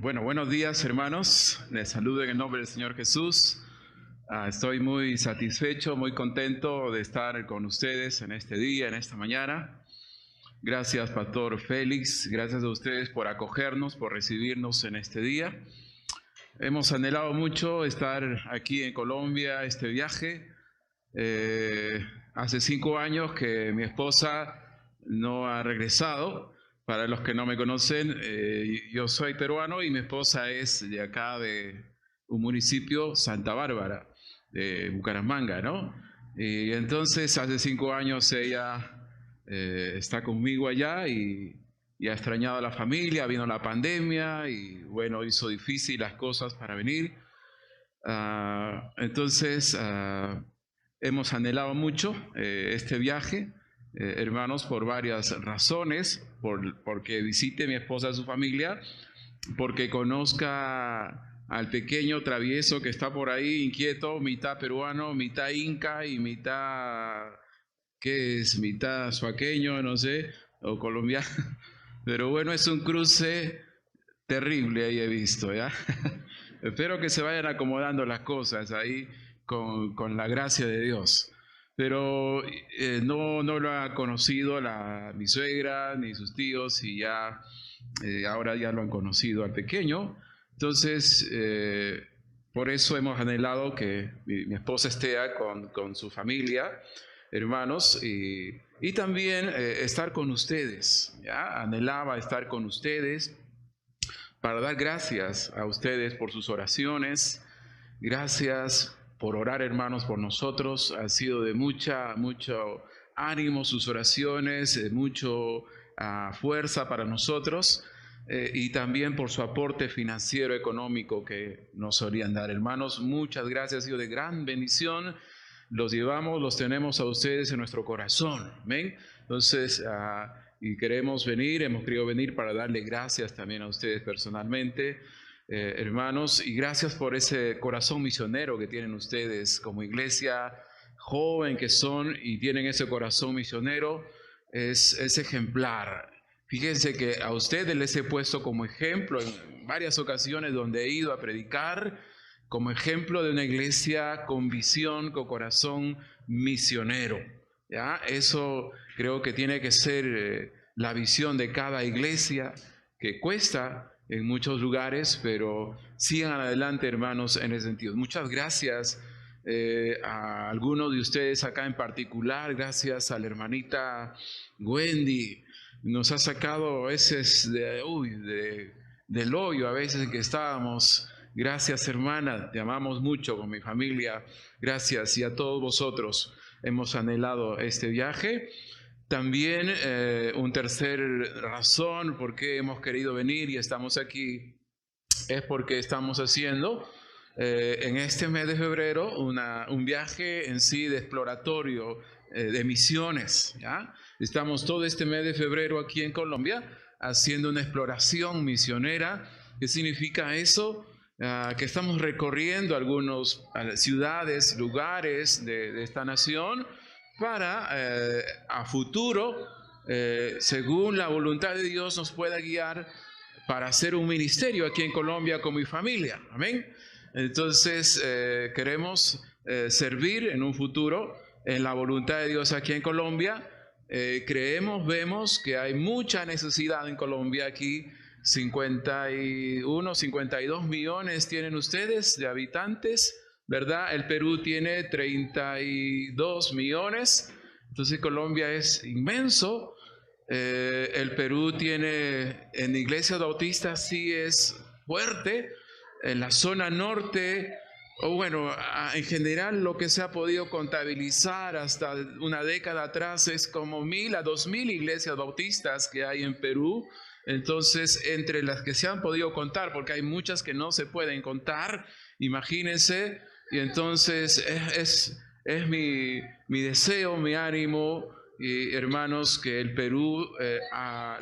Bueno, buenos días, hermanos. Les saludo en el nombre del Señor Jesús. Estoy muy satisfecho, muy contento de estar con ustedes en este día, en esta mañana. Gracias, Pastor Félix. Gracias a ustedes por acogernos, por recibirnos en este día. Hemos anhelado mucho estar aquí en Colombia, este viaje. Hace 5 años que mi esposa no ha regresado. Para los que no me conocen, yo soy peruano y mi esposa es de acá, de un municipio, Santa Bárbara, de Bucaramanga, ¿no? Y entonces hace 5 años ella está conmigo allá y ha extrañado a la familia, vino la pandemia y bueno, hizo difícil las cosas para venir. Entonces hemos anhelado mucho este viaje. Hermanos, por varias razones, porque visite mi esposa a su familia, porque conozca al pequeño travieso que está por ahí, inquieto, mitad peruano, mitad inca y mitad, ¿qué es? Mitad suaqueño, no sé, o colombiano. Pero bueno, es un cruce terrible ahí he visto, ¿ya? Espero que se vayan acomodando las cosas ahí con la gracia de Dios. Pero no lo ha conocido mi suegra ni sus tíos y ya ahora ya lo han conocido al pequeño. Entonces, por eso hemos anhelado que mi esposa esté con su familia, hermanos, y también estar con ustedes. ¿Ya? Anhelaba estar con ustedes para dar gracias a ustedes por sus oraciones. Gracias por orar, hermanos, por nosotros. Ha sido de mucho ánimo sus oraciones, de mucho fuerza para nosotros y también por su aporte financiero, económico que nos solían dar. Hermanos, muchas gracias, ha sido de gran bendición. Los llevamos, los tenemos a ustedes en nuestro corazón. ¿Ven? Entonces, y queremos venir, hemos querido venir para darle gracias también a ustedes personalmente. Hermanos, y gracias por ese corazón misionero que tienen ustedes como iglesia joven que son y tienen ese corazón misionero, es ejemplar. Fíjense que a ustedes les he puesto como ejemplo en varias ocasiones donde he ido a predicar, como ejemplo de una iglesia con visión, con corazón misionero. ¿Ya? Eso creo que tiene que ser la visión de cada iglesia, que cuesta en muchos lugares, pero sigan adelante, hermanos, en ese sentido. Muchas gracias a algunos de ustedes acá en particular, gracias a la hermanita Wendy, nos ha sacado a veces del hoyo a veces en que estábamos. Gracias, hermana, te amamos mucho con mi familia, gracias, y a todos vosotros hemos anhelado este viaje. También una tercera razón por qué hemos querido venir y estamos aquí es porque estamos haciendo en este mes de febrero un viaje en sí de exploratorio de misiones. ¿Ya? Estamos todo este mes de febrero aquí en Colombia haciendo una exploración misionera. ¿Qué significa eso? Que estamos recorriendo algunas ciudades, lugares de esta nación, para a futuro, según la voluntad de Dios, nos pueda guiar para hacer un ministerio aquí en Colombia con mi familia. Amén. Entonces, queremos servir en un futuro en la voluntad de Dios aquí en Colombia. Vemos que hay mucha necesidad en Colombia aquí. 51, 52 millones tienen ustedes de habitantes, ¿verdad? El Perú tiene 32 millones, entonces Colombia es inmenso. El Perú tiene, en iglesias bautistas sí es fuerte, en la zona norte, o bueno, en general lo que se ha podido contabilizar hasta una década atrás es como 1,000 a 2,000 iglesias bautistas que hay en Perú. Entonces, entre las que se han podido contar, porque hay muchas que no se pueden contar, imagínense. Y entonces es mi deseo, mi ánimo, y hermanos, que el Perú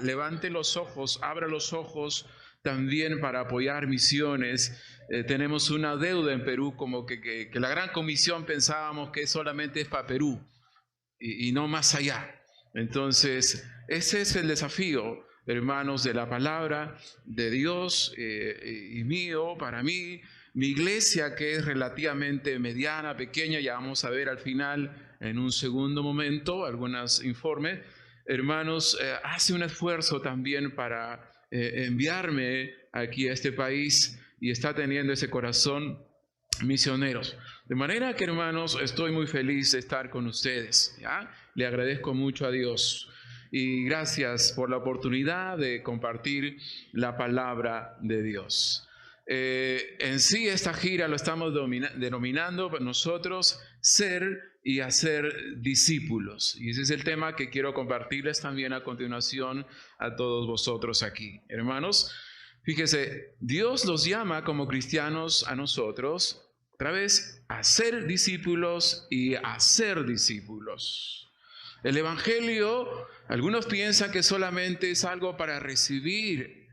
levante los ojos, abra los ojos también para apoyar misiones. Tenemos una deuda en Perú, como que la Gran Comisión pensábamos que solamente es para Perú y no más allá. Entonces, ese es el desafío. hermanos, de la palabra de Dios y mío, para mí, mi iglesia, que es relativamente mediana, pequeña, ya vamos a ver al final, en un segundo momento, algunos informes. Hermanos, hace un esfuerzo también para enviarme aquí a este país y está teniendo ese corazón misioneros. De manera que, hermanos, estoy muy feliz de estar con ustedes, ¿ya? Le agradezco mucho a Dios y gracias por la oportunidad de compartir la palabra de Dios. En sí, esta gira lo estamos denominando nosotros ser y hacer discípulos. Y ese es el tema que quiero compartirles también a continuación a todos vosotros aquí. Hermanos, fíjese, Dios los llama como cristianos a nosotros, otra vez, a ser discípulos y a ser discípulos. El Evangelio, algunos piensan que solamente es algo para recibir.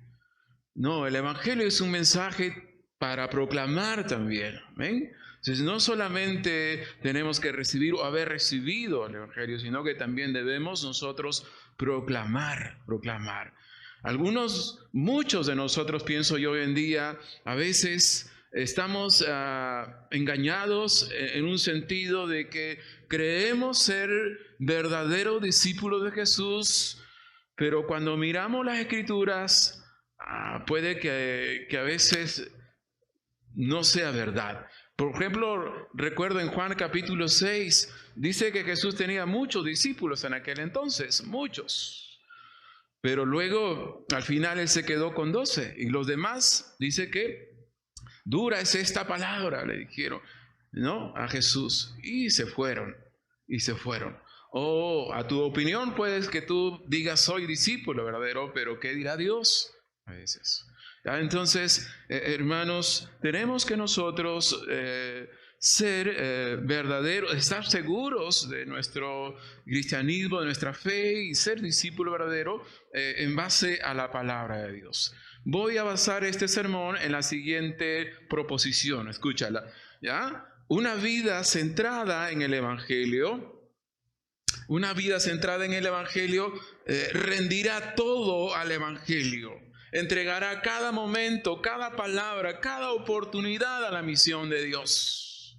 No, el Evangelio es un mensaje para proclamar también. ¿Ven? Entonces, no solamente tenemos que recibir o haber recibido el Evangelio, sino que también debemos nosotros proclamar. Muchos de nosotros, pienso yo hoy en día, a veces estamos engañados en un sentido de que creemos ser verdaderos discípulos de Jesús, pero cuando miramos las Escrituras, puede que a veces no sea verdad. Por ejemplo, recuerdo en Juan capítulo 6, dice que Jesús tenía muchos discípulos en aquel entonces, muchos. Pero luego, al final, Él se quedó con 12. Y los demás, dice que dura es esta palabra, le dijeron, ¿no? A Jesús. Y se fueron. Oh, a tu opinión, puedes que tú digas, soy discípulo verdadero, pero ¿qué dirá Dios? A veces. Entonces, hermanos, tenemos que nosotros ser verdaderos, estar seguros de nuestro cristianismo, de nuestra fe y ser discípulo verdadero en base a la palabra de Dios. Voy a basar este sermón en la siguiente proposición, escúchala, ¿ya? Una vida centrada en el Evangelio. Una vida centrada en el Evangelio rendirá todo al Evangelio. Entregará cada momento, cada palabra, cada oportunidad a la misión de Dios.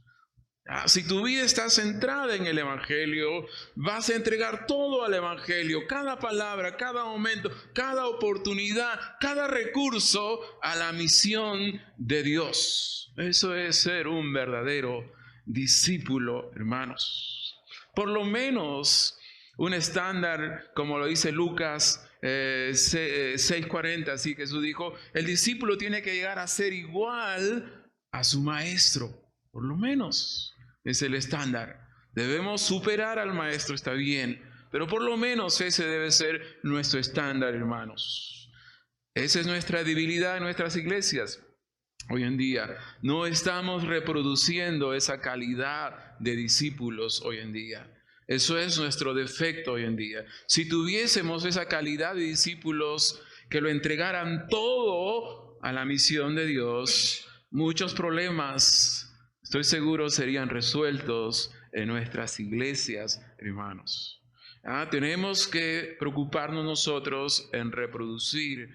Si tu vida está centrada en el Evangelio, vas a entregar todo al Evangelio, cada palabra, cada momento, cada oportunidad, cada recurso a la misión de Dios. Eso es ser un verdadero discípulo, hermanos. Por lo menos un estándar, como lo dice Lucas 6:40, así Jesús dijo, el discípulo tiene que llegar a ser igual a su maestro, por lo menos es el estándar. Debemos superar al maestro, está bien, pero por lo menos ese debe ser nuestro estándar, hermanos. Esa es nuestra debilidad en nuestras iglesias. Hoy en día no estamos reproduciendo esa calidad de discípulos hoy en día. Eso es nuestro defecto hoy en día. Si tuviésemos esa calidad de discípulos que lo entregaran todo a la misión de Dios, muchos problemas, estoy seguro, serían resueltos en nuestras iglesias, hermanos. Tenemos que preocuparnos nosotros en reproducir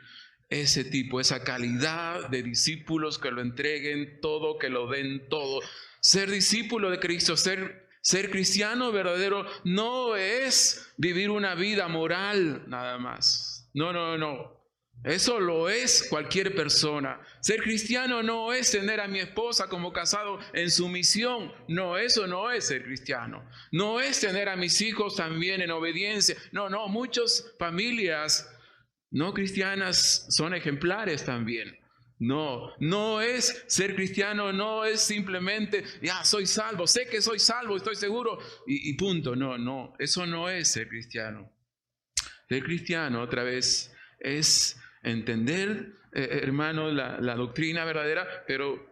ese tipo, esa calidad de discípulos que lo entreguen todo, que lo den todo. Ser discípulo de Cristo, ser cristiano verdadero no es vivir una vida moral nada más. No. Eso lo es cualquier persona. Ser cristiano no es tener a mi esposa como casado en sumisión. No, eso no es ser cristiano. No es tener a mis hijos también en obediencia. No, muchas familias no cristianas son ejemplares también. No es ser cristiano, no es simplemente, ya soy salvo, sé que soy salvo, estoy seguro y punto. No, eso no es ser cristiano. Ser cristiano, otra vez, es entender, hermano, la doctrina verdadera, pero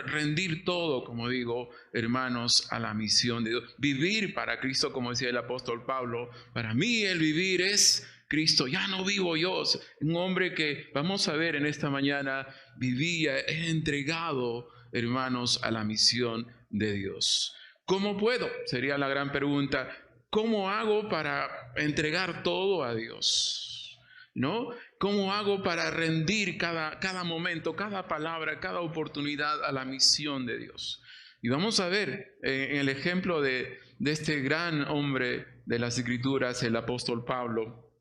rendir todo, como digo, hermanos, a la misión de Dios. Vivir para Cristo, como decía el apóstol Pablo, para mí el vivir es Cristo, ya no vivo yo. Un hombre que, vamos a ver en esta mañana, vivía entregado, hermanos, a la misión de Dios. ¿Cómo puedo? Sería la gran pregunta. ¿Cómo hago para entregar todo a Dios? ¿no? ¿Cómo hago para rendir cada momento, cada palabra, cada oportunidad a la misión de Dios? Y vamos a ver en el ejemplo de este gran hombre de las Escrituras, el apóstol Pablo,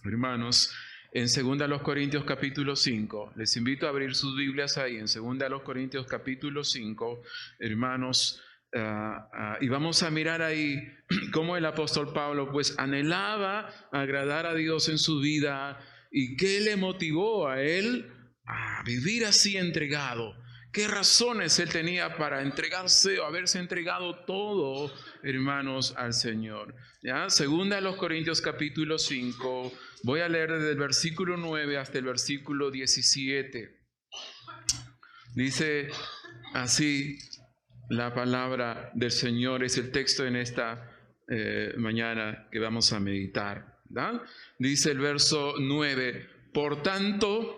hermanos, en 2 Corintios capítulo 5. Les invito a abrir sus Biblias ahí, en 2 Corintios capítulo 5, hermanos, y vamos a mirar ahí cómo el apóstol Pablo pues anhelaba agradar a Dios en su vida y qué le motivó a él a vivir así entregado. ¿Qué razones él tenía para entregarse o haberse entregado todo, hermanos, al Señor? ¿Ya? 2 Corintios capítulo 5, voy a leer desde el versículo 9 hasta el versículo 17. Dice así la palabra del Señor, es el texto en esta mañana que vamos a meditar, ¿verdad? Dice el verso 9, por tanto,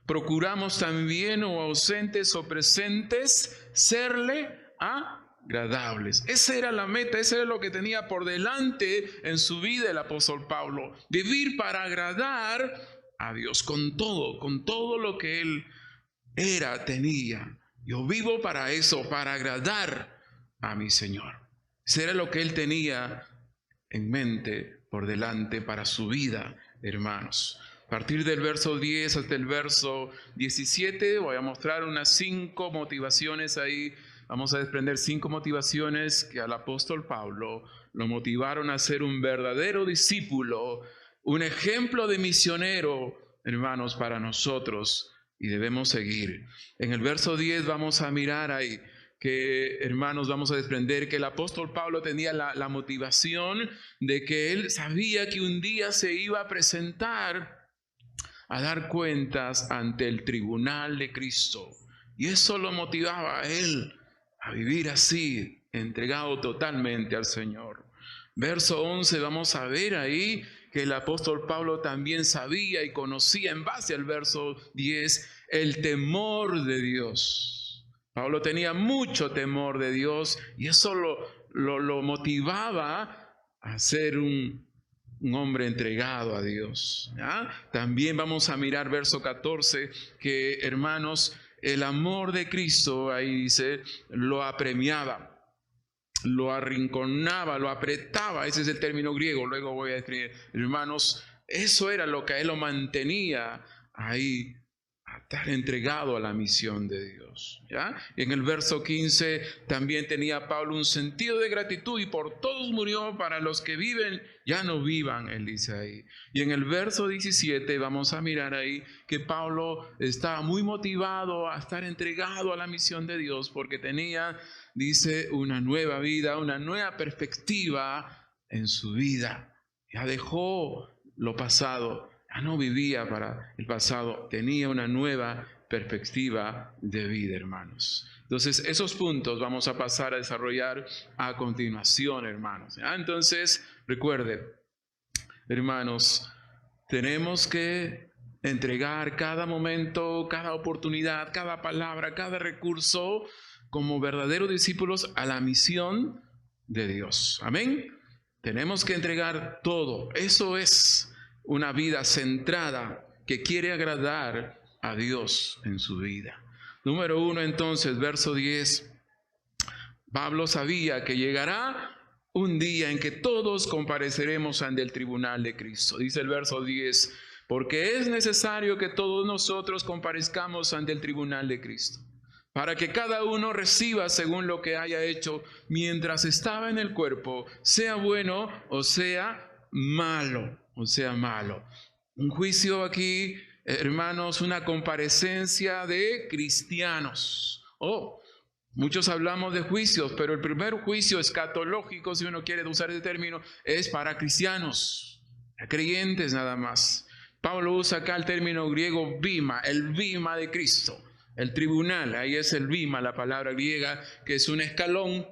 procuramos también, o ausentes o presentes, serle agradables. Esa era la meta, eso era lo que tenía por delante en su vida el apóstol Pablo. Vivir para agradar a Dios con todo lo que él tenía. Yo vivo para eso, para agradar a mi Señor. Eso era lo que él tenía en mente por delante para su vida, hermanos. A partir del verso 10 hasta el verso 17 voy a mostrar unas 5 motivaciones ahí. Vamos a desprender 5 motivaciones que al apóstol Pablo lo motivaron a ser un verdadero discípulo, un ejemplo de misionero, hermanos, para nosotros, y debemos seguir. En el verso 10 vamos a mirar ahí que, hermanos, vamos a desprender que el apóstol Pablo tenía la motivación de que él sabía que un día se iba a presentar a dar cuentas ante el tribunal de Cristo. Y eso lo motivaba a él a vivir así, entregado totalmente al Señor. Verso 11, vamos a ver ahí que el apóstol Pablo también sabía y conocía en base al verso 10 el temor de Dios. Pablo tenía mucho temor de Dios y eso lo motivaba a ser un hombre entregado a Dios, ¿ya? También vamos a mirar verso 14 que, hermanos, el amor de Cristo, ahí dice, lo apremiaba, lo arrinconaba, lo apretaba. Ese es el término griego, luego voy a escribir. Hermanos, eso era lo que a él lo mantenía ahí, a estar entregado a la misión de Dios, ¿ya? Y en el verso 15 también tenía Pablo un sentido de gratitud, y por todos murió, para los que viven ya no vivan, él dice ahí. Y en el verso 17 vamos a mirar ahí que Pablo estaba muy motivado a estar entregado a la misión de Dios porque tenía, dice, una nueva vida, una nueva perspectiva en su vida. Ya dejó lo pasado, ya no vivía para el pasado, tenía una nueva perspectiva de vida, hermanos. Entonces, esos puntos vamos a pasar a desarrollar a continuación, hermanos. Entonces, recuerde, hermanos, tenemos que entregar cada momento, cada oportunidad, cada palabra, cada recurso como verdaderos discípulos a la misión de Dios. Amén. Tenemos que entregar todo. Eso es una vida centrada que quiere agradar a Dios en su vida. Número 1, entonces, verso 10. Pablo sabía que llegará un día en que todos compareceremos ante el tribunal de Cristo. Dice el verso 10, porque es necesario que todos nosotros comparezcamos ante el tribunal de Cristo, para que cada uno reciba según lo que haya hecho mientras estaba en el cuerpo, sea bueno o sea malo, Un juicio aquí, hermanos, una comparecencia de cristianos. Muchos hablamos de juicios, pero el primer juicio escatológico, si uno quiere usar ese término, es para cristianos, creyentes nada más. Pablo usa acá el término griego bima, el bima de Cristo. El tribunal, ahí es el bima, la palabra griega, que es un escalón,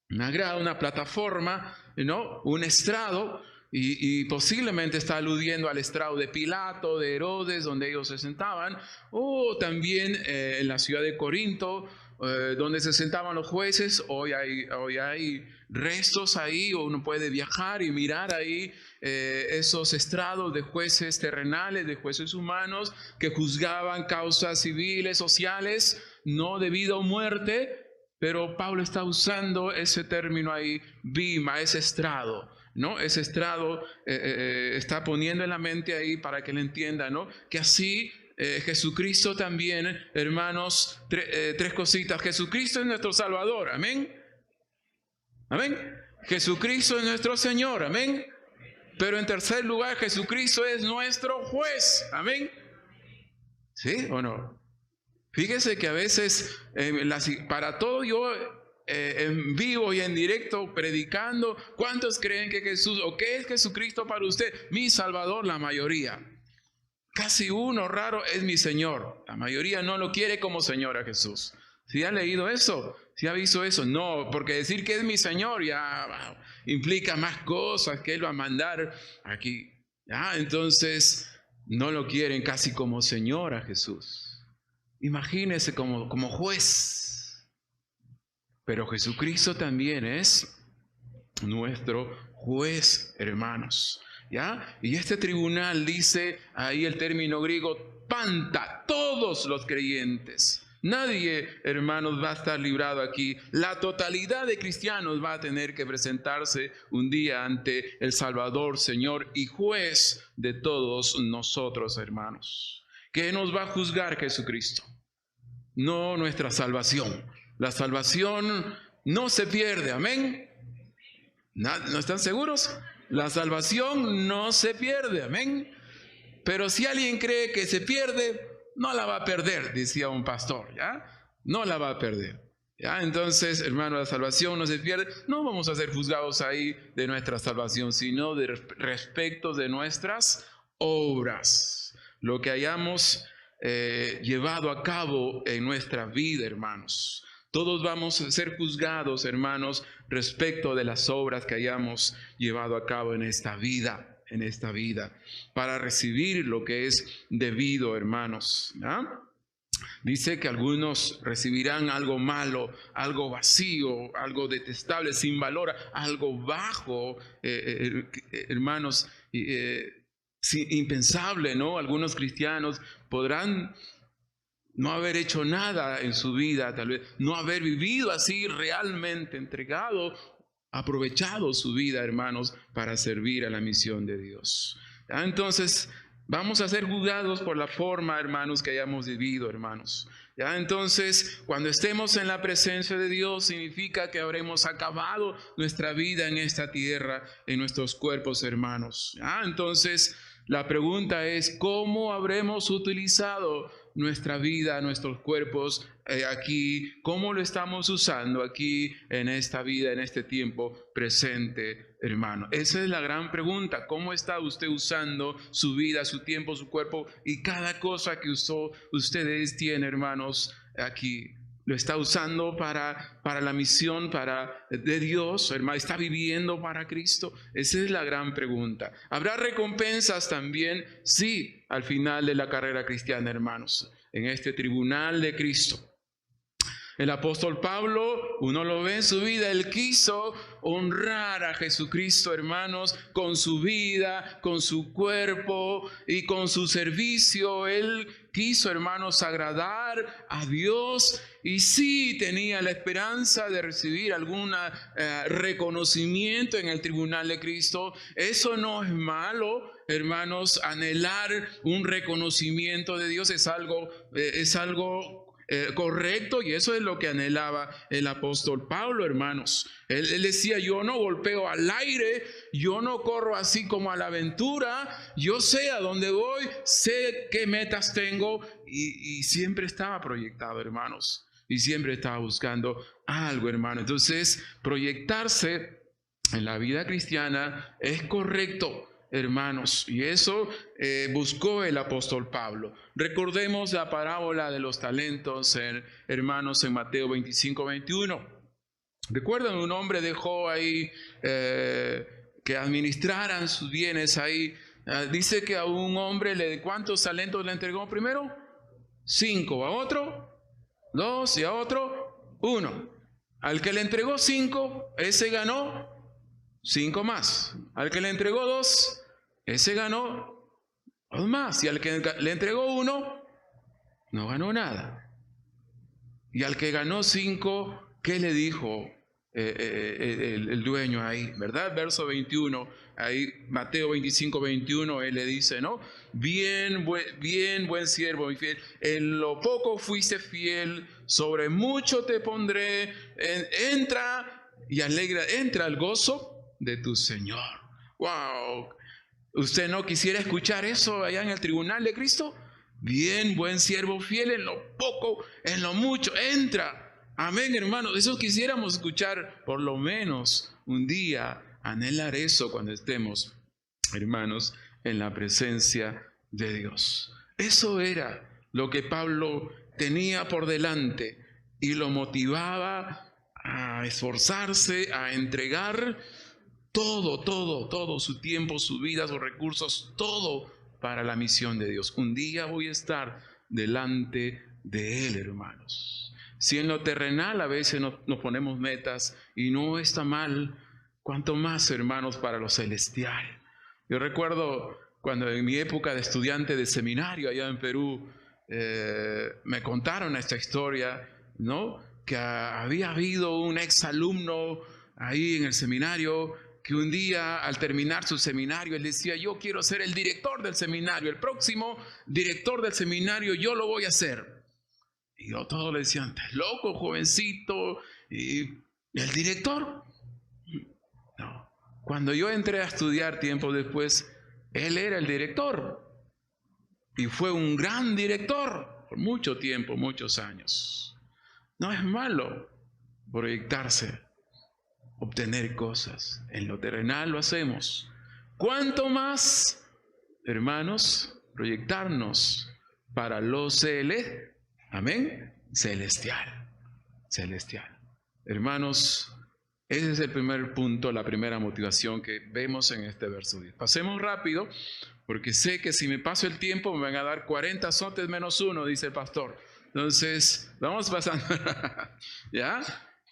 una grada, una plataforma, ¿no? Un estrado, y posiblemente está aludiendo al estrado de Pilato, de Herodes, donde ellos se sentaban, o también en la ciudad de Corinto, donde se sentaban los jueces. Hoy hay restos ahí, o uno puede viajar y mirar ahí esos estrados de jueces terrenales, de jueces humanos, que juzgaban causas civiles, sociales, no debido a muerte, pero Pablo está usando ese término ahí, bima, ese estrado, ¿no? Ese estrado está poniendo en la mente ahí para que él entienda, ¿no? Que así Jesucristo también, hermanos, tres cositas. Jesucristo es nuestro Salvador, amén. Amén. Jesucristo es nuestro Señor, amén. Pero en tercer lugar, Jesucristo es nuestro juez, amén. ¿Sí o no? Fíjese que a veces, para todo yo en vivo y en directo predicando, ¿cuántos creen que Jesús, o qué es Jesucristo para usted? Mi Salvador, la mayoría. Casi uno raro es mi Señor. La mayoría no lo quiere como Señor a Jesús. ¿Sí ha leído eso? ¿Sí ha visto eso? No, porque decir que es mi Señor ya implica más cosas que Él va a mandar aquí. ¿Ya? Entonces, no lo quieren casi como Señor a Jesús. Imagínese como juez. Pero Jesucristo también es nuestro juez, hermanos. ¿Ya? Y este tribunal dice ahí el término griego, panta, todos los creyentes. Nadie, hermanos, va a estar librado aquí. La totalidad de cristianos va a tener que presentarse un día ante el Salvador, Señor y juez de todos nosotros, hermanos. ¿Qué nos va a juzgar Jesucristo? No nuestra salvación. La salvación no se pierde, amén. ¿No están seguros? La salvación no se pierde, amén. Pero si alguien cree que se pierde, no la va a perder, decía un pastor, ¿ya? No la va a perder, ¿ya? Entonces, hermano, la salvación no se pierde. No vamos a ser juzgados ahí de nuestra salvación, sino de respecto de nuestras obras. Lo que hayamos llevado a cabo en nuestra vida, hermanos. Todos vamos a ser juzgados, hermanos, respecto de las obras que hayamos llevado a cabo en esta vida, para recibir lo que es debido, hermanos. ¿Ya? Dice que algunos recibirán algo malo, algo vacío, algo detestable, sin valor, algo bajo, hermanos, impensable, ¿no? Algunos cristianos podrán no haber hecho nada en su vida, tal vez no haber vivido así realmente entregado, aprovechado su vida, hermanos, para servir a la misión de Dios. ¿Ya? Entonces, vamos a ser juzgados por la forma, hermanos, que hayamos vivido, hermanos. ¿Ya? Entonces, cuando estemos en la presencia de Dios, significa que habremos acabado nuestra vida en esta tierra, en nuestros cuerpos, hermanos. ¿Ya? Entonces, la pregunta es, ¿cómo habremos utilizado nuestra vida, nuestros cuerpos aquí? ¿Cómo lo estamos usando aquí en esta vida, en este tiempo presente, hermano? Esa es la gran pregunta. ¿Cómo está usted usando su vida, su tiempo, su cuerpo y cada cosa que ustedes tienen, hermanos, aquí? ¿Lo está usando para la misión de Dios, hermano? ¿Está viviendo para Cristo? Esa es la gran pregunta. ¿Habrá recompensas también? Sí, al final de la carrera cristiana, hermanos, en este tribunal de Cristo. El apóstol Pablo, uno lo ve en su vida, él quiso honrar a Jesucristo, hermanos, con su vida, con su cuerpo y con su servicio. Él quiso, hermanos, agradar a Dios y sí tenía la esperanza de recibir algún reconocimiento en el tribunal de Cristo. Eso no es malo, hermanos. Anhelar un reconocimiento de Dios es algo correcto, y eso es lo que anhelaba el apóstol Pablo, hermanos. Él decía, yo no golpeo al aire, yo no corro así como a la aventura, yo sé a dónde voy, sé qué metas tengo, y siempre estaba proyectado, hermanos, y siempre estaba buscando algo, hermano. Entonces, proyectarse en la vida cristiana es correcto, hermanos, y eso buscó el apóstol Pablo. Recordemos la parábola de los talentos, hermanos, en Mateo 25-21. Recuerdan, un hombre dejó ahí que administraran sus bienes ahí. Dice que a un hombre, ¿cuántos talentos le entregó primero? 5, a otro 2 y a otro 1. Al que le entregó 5, ese ganó 5 más. Al que le entregó 2, ese ganó 2 más. Y al que le entregó 1, no ganó nada. Y al que ganó 5, ¿qué le dijo el dueño ahí? ¿Verdad? Verso 21, ahí Mateo 25, 21, él le dice, ¿no? Bien, buen siervo y fiel. En lo poco fuiste fiel, sobre mucho te pondré. Entra y alegra, entra al gozo de tu Señor. ¡Wow! ¿Usted no quisiera escuchar eso allá en el tribunal de Cristo? Bien, buen siervo fiel, en lo poco, en lo mucho, entra. Amén, hermanos. Eso quisiéramos escuchar por lo menos un día, anhelar eso cuando estemos, hermanos, en la presencia de Dios. Eso era lo que Pablo tenía por delante y lo motivaba a esforzarse, a entregar todo su tiempo, su vida, sus recursos, todo para la misión de Dios. Un día voy a estar delante de Él, hermanos. Si en lo terrenal a veces nos ponemos metas y no está mal, cuanto más, hermanos, para lo celestial. Yo recuerdo cuando en mi época de estudiante de seminario allá en Perú, me contaron esta historia, ¿no? Que había habido un exalumno ahí en el seminario que un día al terminar su seminario él decía, yo quiero ser el director del seminario, el próximo director del seminario yo lo voy a hacer. Y todos le decían, estás loco, jovencito. ¿Y el director? No. Cuando yo entré a estudiar tiempo después, él era el director. Y fue un gran director por mucho tiempo, muchos años. No es malo proyectarse, obtener cosas. En lo terrenal lo hacemos. ¿Cuánto más, hermanos, proyectarnos para lo celestial? Amén. Celestial. Hermanos, ese es el primer punto, la primera motivación que vemos en este verso 10. Pasemos rápido, porque sé que si me paso el tiempo me van a dar 40 azotes menos 1, dice el pastor. Entonces, vamos pasando. ¿Ya?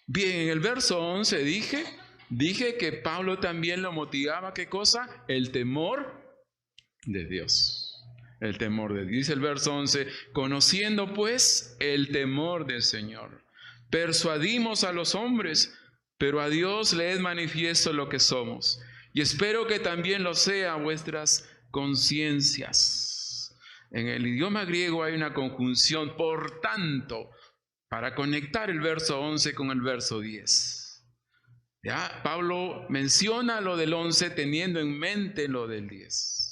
Bien, en el verso 11 dije que Pablo también lo motivaba, ¿qué cosa? El temor de Dios. El temor de Dios. Dice el verso 11, conociendo pues el temor del Señor, persuadimos a los hombres, pero a Dios le es manifiesto lo que somos. Y espero que también lo sea vuestras conciencias. En el idioma griego hay una conjunción, por tanto, para conectar el verso 11 con el verso 10. ¿Ya? Pablo menciona lo del 11 teniendo en mente lo del 10.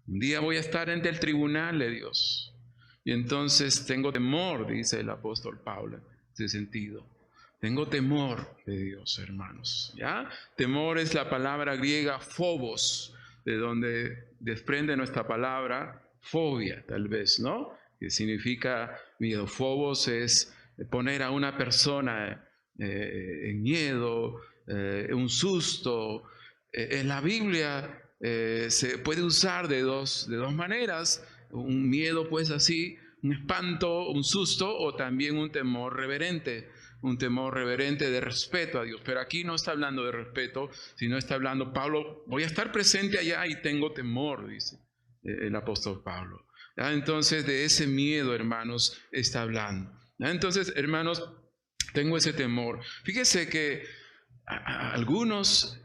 Un día voy a estar ante el tribunal de Dios. Y entonces tengo temor, dice el apóstol Pablo, en ese sentido. Tengo temor de Dios, hermanos. ¿Ya? Temor es la palabra griega phobos, de donde desprende nuestra palabra fobia, tal vez, ¿no? Que significa miedo. Phobos es poner a una persona en miedo, un susto. En la Biblia se puede usar de dos maneras. Un miedo, pues así, un espanto, un susto, o también un temor reverente. Un temor reverente de respeto a Dios. Pero aquí no está hablando de respeto, sino está hablando, Pablo, voy a estar presente allá y tengo temor, dice el apóstol Pablo. ¿Ya? Entonces de ese miedo, hermanos, está hablando. ¿Ya? Entonces, hermanos, tengo ese temor. Fíjese que algunos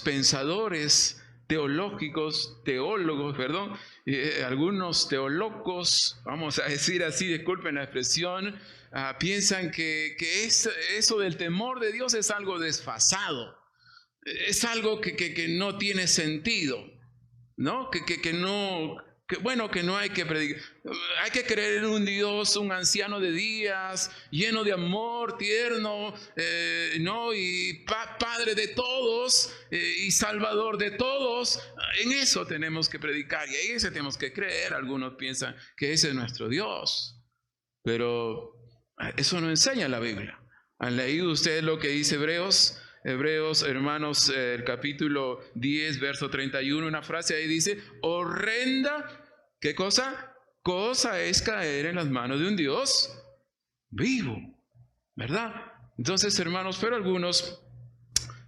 pensadores teólogos, algunos teólogos, vamos a decir así, disculpen la expresión, piensan que eso del temor de Dios es algo desfasado, es algo que no tiene sentido, ¿no? Que no hay que predicar. Hay que creer en un Dios, un anciano de días, lleno de amor, tierno, ¿no? Y Padre de todos y Salvador de todos. En eso tenemos que predicar y en eso tenemos que creer. Algunos piensan que ese es nuestro Dios, pero eso no enseña la Biblia. ¿Han leído ustedes lo que dice Hebreos? Hebreos, hermanos, el capítulo 10, verso 31, una frase ahí dice, horrenda, ¿qué cosa? Cosa es caer en las manos de un Dios vivo, ¿verdad? Entonces, hermanos, pero algunos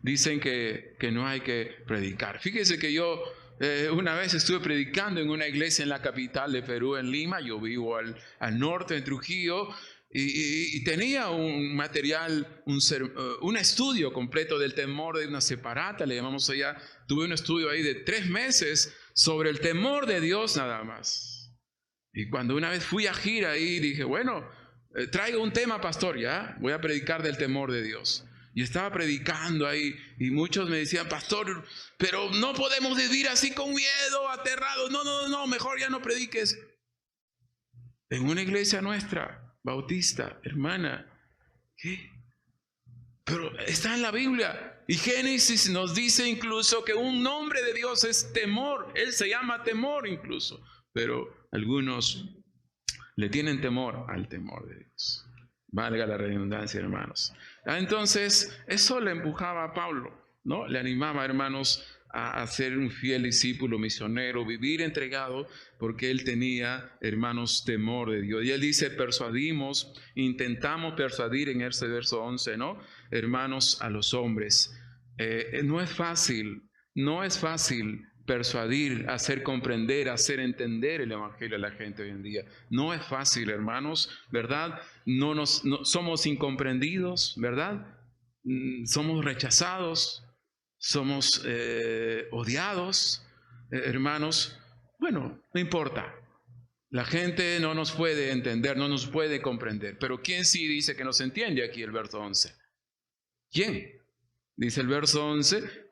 dicen que no hay que predicar. Fíjese que yo una vez estuve predicando en una iglesia en la capital de Perú, en Lima. Yo vivo al norte, en Trujillo, y tenía un material, un estudio completo del temor de una separata, le llamamos allá. Tuve un estudio ahí de 3 meses sobre el temor de Dios nada más. Y cuando una vez fui a gira ahí, dije, bueno, traigo un tema, pastor, ya, voy a predicar del temor de Dios. Y estaba predicando ahí y muchos me decían, pastor, pero no podemos vivir así con miedo, aterrados. No, mejor ya no prediques. En una iglesia nuestra, bautista, hermana, ¿qué? Pero está en la Biblia. Y Génesis nos dice incluso que un nombre de Dios es temor. Él se llama temor incluso. Pero algunos le tienen temor al temor de Dios. Valga la redundancia, hermanos. Entonces, eso le empujaba a Pablo, ¿no? Le animaba, hermanos, a ser un fiel discípulo, misionero, vivir entregado, porque él tenía, hermanos, temor de Dios. Y él dice, intentamos persuadir en ese verso 11, ¿no? Hermanos, a los hombres. No es fácil persuadir, hacer comprender, hacer entender el evangelio a la gente hoy en día. No es fácil, hermanos, ¿verdad? No somos incomprendidos, ¿verdad? Somos rechazados, somos odiados, hermanos. Bueno, no importa. La gente no nos puede entender, no nos puede comprender. Pero ¿quién sí dice que nos entiende aquí el verso 11? ¿Quién? Dice el verso 11,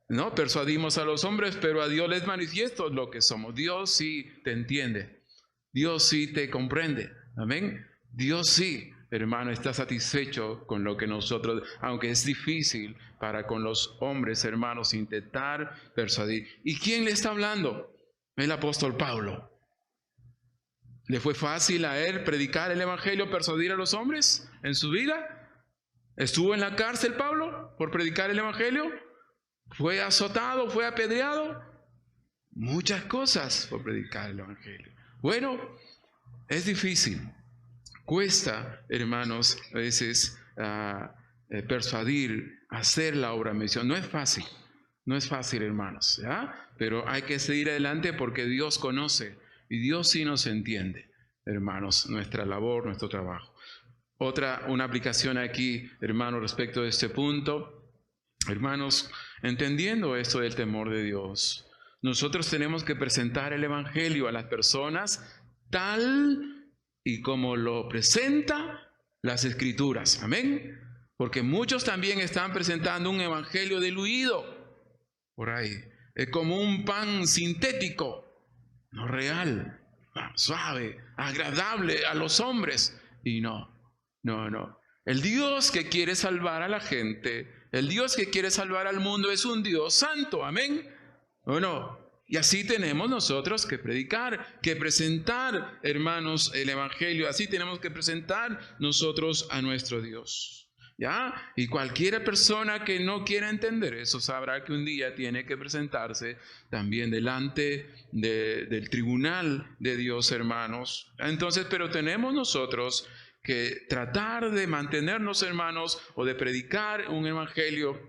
no, persuadimos a los hombres, pero a Dios les manifiesto lo que somos. Dios sí te entiende. Dios sí te comprende. Amén. Dios sí, hermano, está satisfecho con lo que nosotros, aunque es difícil para con los hombres, hermanos, intentar persuadir. ¿Y quién le está hablando? El apóstol Pablo. ¿Le fue fácil a él predicar el evangelio, persuadir a los hombres en su vida? ¿Estuvo en la cárcel Pablo por predicar el evangelio? ¿Fue azotado? ¿Fue apedreado? Muchas cosas por predicar el evangelio. Bueno, es difícil. Cuesta, hermanos, a veces persuadir, hacer la obra misión. No es fácil, hermanos, ¿ya? Pero hay que seguir adelante porque Dios conoce y Dios sí nos entiende, hermanos, nuestra labor, nuestro trabajo. Una aplicación aquí, hermanos, respecto de este punto. Hermanos, entendiendo esto del temor de Dios, nosotros tenemos que presentar el evangelio a las personas tal y como lo presenta las Escrituras. Amén. Porque muchos también están presentando un evangelio diluido por ahí. Es como un pan sintético, no real, suave, agradable a los hombres. Y no. El Dios que quiere salvar a la gente, el Dios que quiere salvar al mundo es un Dios santo. Amén. ¿O no? Y así tenemos nosotros que predicar, que presentar, hermanos, el evangelio. Así tenemos que presentar nosotros a nuestro Dios. ¿Ya? Y cualquier persona que no quiera entender eso sabrá que un día tiene que presentarse también delante del tribunal de Dios, hermanos. Entonces, pero tenemos nosotros que tratar de mantenernos, hermanos, o de predicar un evangelio,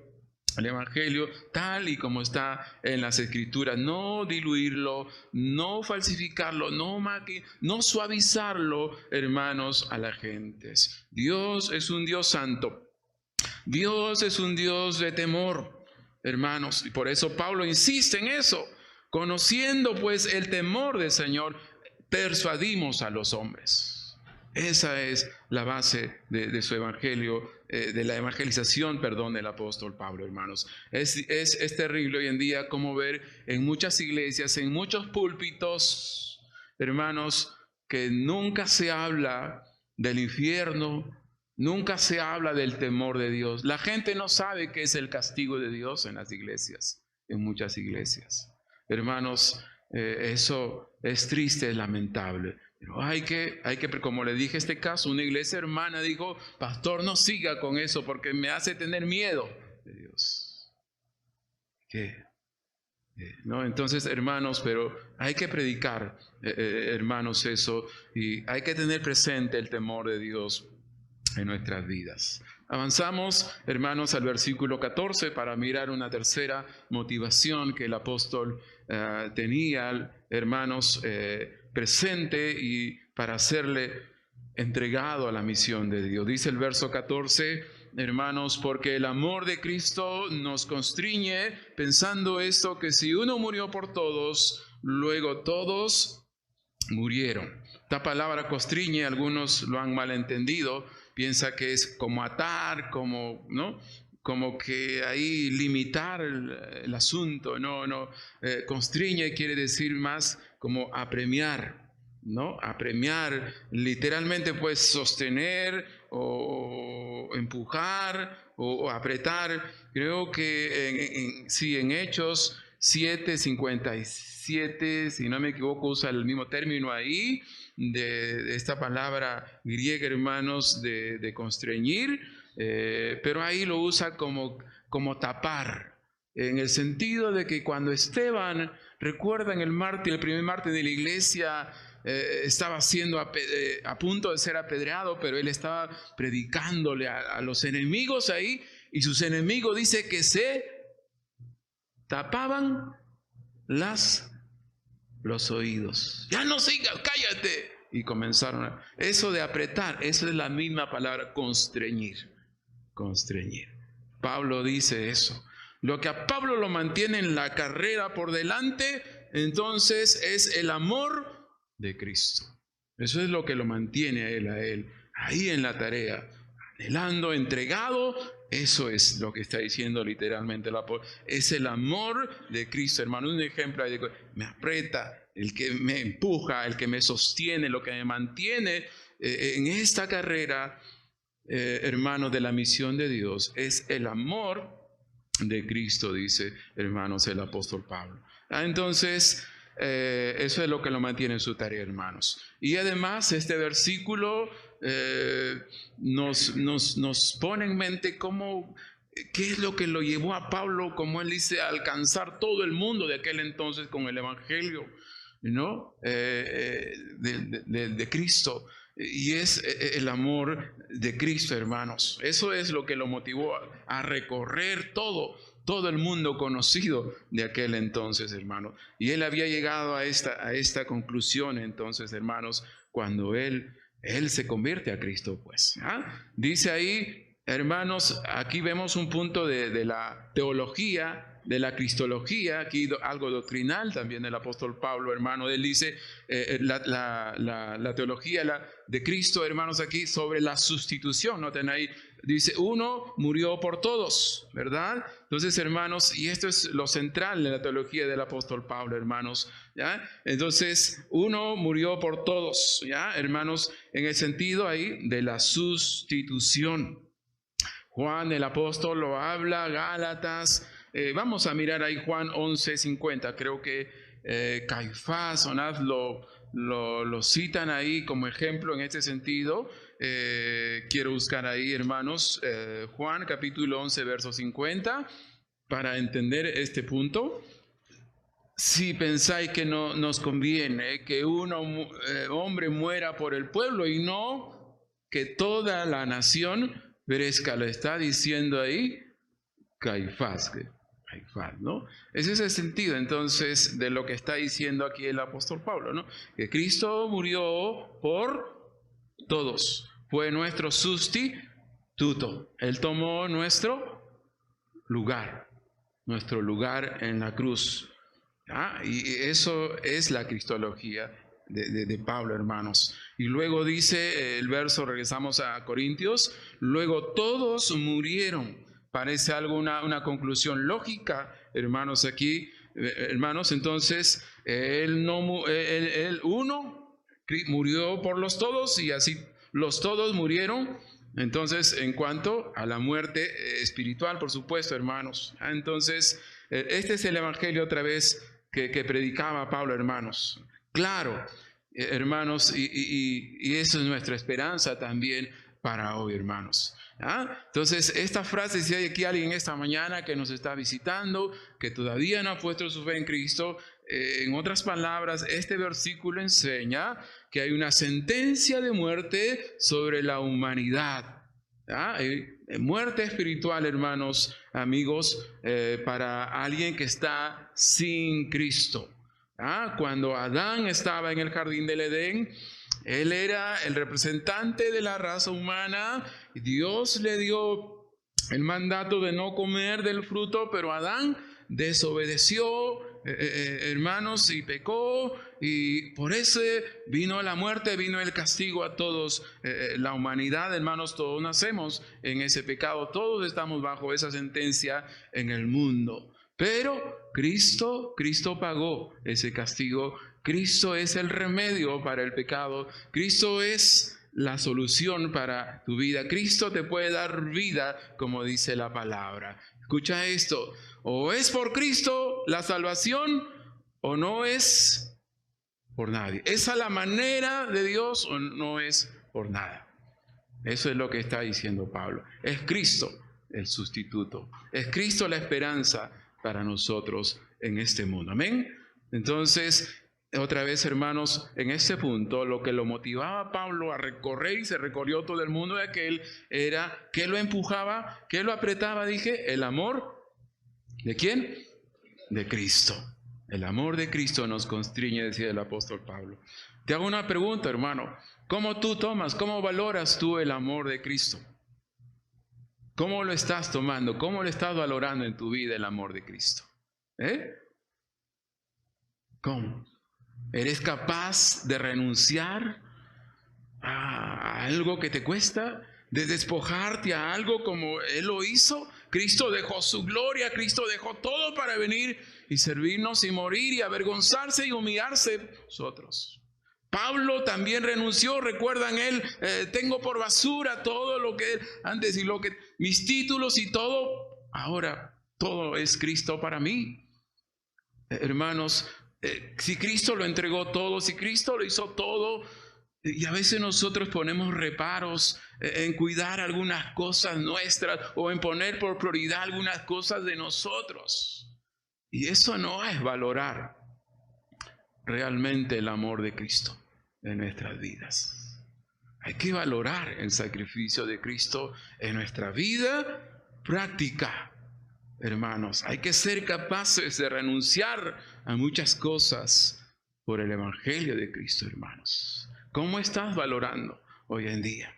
el evangelio tal y como está en las Escrituras, no diluirlo, no falsificarlo, no suavizarlo, hermanos, a la gente. Dios es un Dios santo. Dios es un Dios de temor, hermanos, y por eso Pablo insiste en eso. Conociendo pues el temor del Señor, persuadimos a los hombres. Esa es la base de su evangelio, de la evangelización, del apóstol Pablo, hermanos. Es terrible hoy en día como ver en muchas iglesias, en muchos púlpitos, hermanos, que nunca se habla del infierno, nunca se habla del temor de Dios. La gente no sabe qué es el castigo de Dios en las iglesias, en muchas iglesias. Hermanos, eso es triste, es lamentable. Pero hay que, como le dije este caso, una iglesia hermana dijo, pastor, no siga con eso porque me hace tener miedo de Dios. ¿Qué? ¿No? Entonces, hermanos, pero hay que predicar, hermanos, eso, y hay que tener presente el temor de Dios en nuestras vidas. Avanzamos, hermanos, al versículo 14 para mirar una tercera motivación que el apóstol tenía, hermanos, presente y para hacerle entregado a la misión de Dios. Dice el verso 14, hermanos, porque el amor de Cristo nos constriñe, pensando esto, que si uno murió por todos, luego todos murieron. Esta palabra constriñe, algunos lo han malentendido, piensa que es como atar, como, ¿no? Como que ahí limitar el asunto. No, constriñe quiere decir más como apremiar, ¿no? Apremiar, literalmente pues sostener o empujar o apretar. Creo que en Hechos 7:57, si no me equivoco, usa el mismo término ahí, de esta palabra griega, hermanos, de constreñir, pero ahí lo usa como tapar, en el sentido de que cuando Esteban, recuerdan el primer mártir de la iglesia, estaba siendo a punto de ser apedreado, pero él estaba predicándole a los enemigos ahí, y sus enemigos dice que se tapaban los oídos. Ya no sigas, cállate. Y comenzaron eso de apretar, eso es la misma palabra, constreñir. Constreñir. Pablo dice eso. Lo que a Pablo lo mantiene en la carrera por delante, entonces es el amor de Cristo. Eso es lo que lo mantiene a él, ahí en la tarea, anhelando, entregado. Eso es lo que está diciendo literalmente el apóstol. Es el amor de Cristo, hermano. Un ejemplo de que me aprieta, el que me empuja, el que me sostiene, lo que me mantiene en esta carrera, hermano, de la misión de Dios, es el amor de Cristo, dice, hermanos, el apóstol Pablo. Entonces, eso es lo que lo mantiene en su tarea, hermanos. Y además, este versículo nos pone en mente qué es lo que lo llevó a Pablo, como él dice, a alcanzar todo el mundo de aquel entonces con el evangelio, ¿no? De Cristo. Y es el amor de Cristo, hermanos. Eso es lo que lo motivó a recorrer todo el mundo conocido de aquel entonces, hermanos. Y él había llegado a esta conclusión, entonces, hermanos, cuando él se convierte a Cristo, pues. Dice ahí, hermanos, aquí vemos un punto de la teología, de la cristología, aquí algo doctrinal también del apóstol Pablo, hermano. Él dice la teología de Cristo, hermanos, aquí sobre la sustitución. Noten ahí, dice, uno murió por todos, ¿verdad? Entonces, hermanos, y esto es lo central de la teología del apóstol Pablo, hermanos, ¿ya? Entonces, uno murió por todos, ¿ya? Hermanos, en el sentido ahí de la sustitución. Juan el apóstol lo habla, Gálatas. Vamos a mirar ahí Juan 11:50. Creo que Caifás, Jonás lo citan ahí como ejemplo en este sentido. Quiero buscar ahí, hermanos, Juan capítulo 11, verso 50, para entender este punto. Si pensáis que no nos conviene que un hombre muera por el pueblo y no que toda la nación perezca, lo está diciendo ahí Caifás, ¿no? Ese es el sentido entonces de lo que está diciendo aquí el apóstol Pablo, ¿no? Que Cristo murió por todos, fue nuestro sustituto. Él tomó nuestro lugar en la cruz. Y eso es la cristología de Pablo, hermanos. Y luego dice el verso, regresamos a Corintios, luego todos murieron. Parece algo una conclusión lógica, hermanos, aquí, hermanos. Entonces, uno murió por los todos y así los todos murieron. Entonces, en cuanto a la muerte espiritual, por supuesto, hermanos. Entonces, este es el evangelio otra vez que predicaba Pablo, hermanos. Claro, hermanos, y eso es nuestra esperanza también para hoy, hermanos. Entonces, esta frase, si hay aquí alguien esta mañana que nos está visitando, que todavía no ha puesto su fe en Cristo, en otras palabras, este versículo enseña que hay una sentencia de muerte sobre la humanidad. Muerte espiritual, hermanos, amigos, para alguien que está sin Cristo. Cuando Adán estaba en el jardín del Edén, él era el representante de la raza humana. Dios le dio el mandato de no comer del fruto, pero Adán desobedeció, hermanos, y pecó, y por eso vino la muerte, vino el castigo a todos. La humanidad, hermanos, todos nacemos en ese pecado, todos estamos bajo esa sentencia en el mundo. Pero Cristo pagó ese castigo. Cristo es el remedio para el pecado. Cristo es la solución para tu vida. Cristo te puede dar vida, como dice la palabra. Escucha esto: o es por Cristo la salvación, o no es por nadie. ¿Esa es la manera de Dios o no es por nada? Eso es lo que está diciendo Pablo. Es Cristo el sustituto. Es Cristo la esperanza para nosotros en este mundo. Amén. Entonces, otra vez, hermanos, en este punto, lo que lo motivaba a Pablo a recorrer, y se recorrió todo el mundo de aquel, era, ¿qué lo empujaba? ¿Qué lo apretaba? Dije, el amor. ¿De quién? De Cristo. El amor de Cristo nos constriñe, decía el apóstol Pablo. Te hago una pregunta, hermano. ¿Cómo tú tomas, cómo valoras tú el amor de Cristo? ¿Cómo lo estás tomando? ¿Cómo lo estás valorando en tu vida el amor de Cristo? ¿Cómo? ¿Eres capaz de renunciar a algo que te cuesta? ¿De despojarte a algo como Él lo hizo? Cristo dejó su gloria, Cristo dejó todo para venir y servirnos y morir y avergonzarse y humillarse nosotros. Pablo también renunció, recuerdan él, tengo por basura todo lo que antes y lo que mis títulos y todo, ahora todo es Cristo para mí. Hermanos, si Cristo lo entregó todo, si Cristo lo hizo todo, y a veces nosotros ponemos reparos en cuidar algunas cosas nuestras o en poner por prioridad algunas cosas de nosotros. Y eso no es valorar realmente el amor de Cristo en nuestras vidas. Hay que valorar el sacrificio de Cristo en nuestra vida práctica, hermanos. Hay que ser capaces de renunciar a muchas cosas por el Evangelio de Cristo, hermanos. ¿Cómo estás valorando hoy en día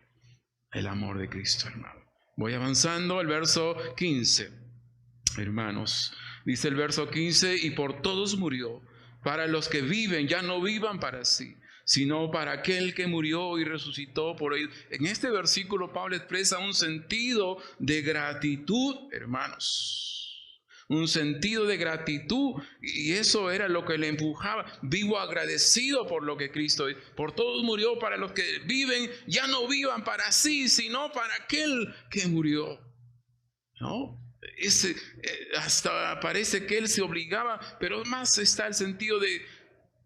el amor de Cristo, hermano? Voy avanzando al verso 15, hermanos. Dice el verso 15, y por todos murió, para los que viven, ya no vivan para sí, sino para aquel que murió y resucitó por ellos. En este versículo Pablo expresa un sentido de gratitud, hermanos. Un sentido de gratitud, y eso era lo que le empujaba. Vivo agradecido por lo que Cristo hizo. Por todos murió, para los que viven, ya no vivan para sí, sino para aquel que murió. ¿No? Hasta parece que él se obligaba, pero más está el sentido de